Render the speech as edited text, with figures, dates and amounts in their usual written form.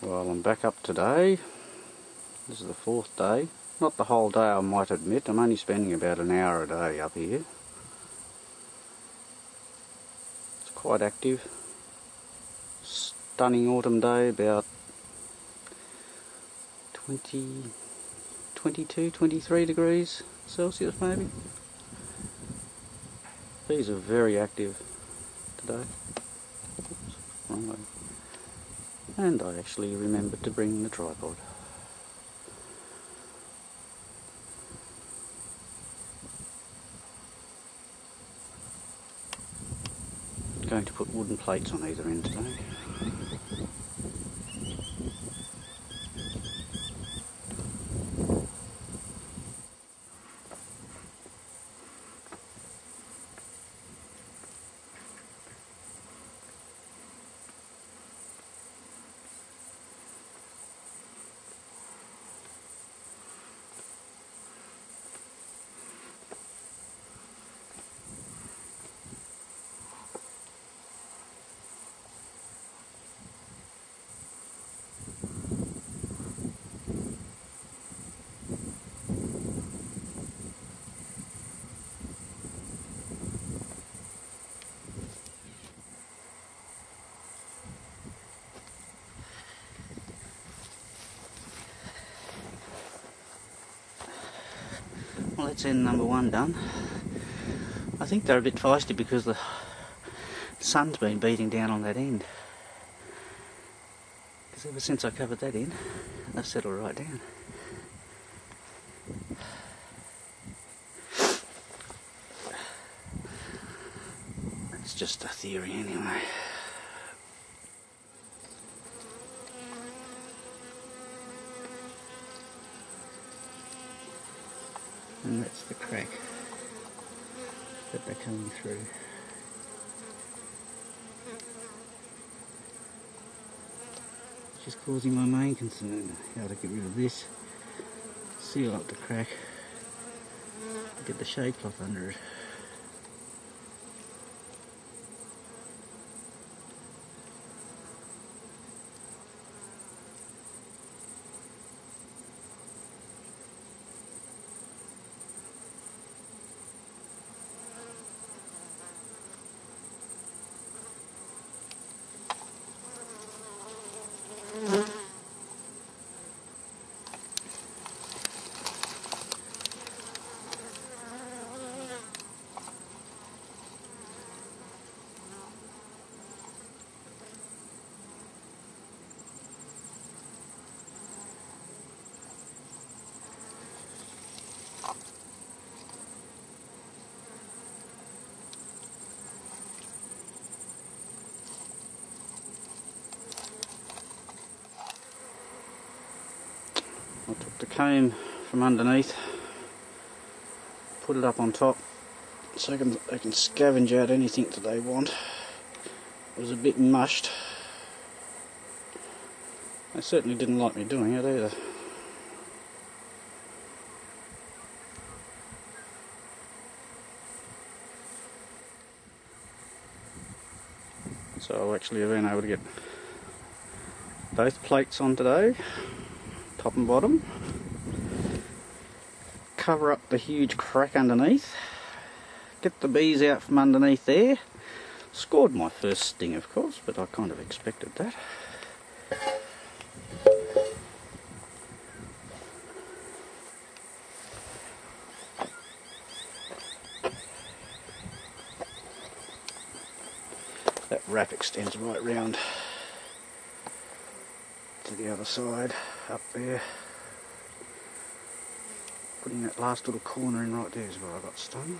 Well, I'm back up today. This is the fourth day. Not the whole day, I might admit. I'm only spending about an hour a day up here. It's quite active. Stunning autumn day, about 22, 23 degrees Celsius maybe. Bees are very active today. Oops, wrong way. And I actually remembered to bring the tripod. I'm going to put wooden plates on either end today. Well, that's end number one done. I think they're a bit feisty because the sun's been beating down on that end. Because ever since I covered that in, they've settled right down. It's just a theory anyway. And that's the crack that they're coming through. Which is causing my main concern, how to get rid of this, seal up the crack, get the shade cloth under it. I took the comb from underneath, put it up on top so they can scavenge out anything that they want. It was a bit mushed. They certainly didn't like me doing it either. So I've actually been able to get both plates on today. Top and bottom, cover up the huge crack underneath, get the bees out from underneath there. Scored my first sting, of course, but I kind of expected that. That wrap extends right round to the other side, up there. Putting that last little corner in right there is where I got stung.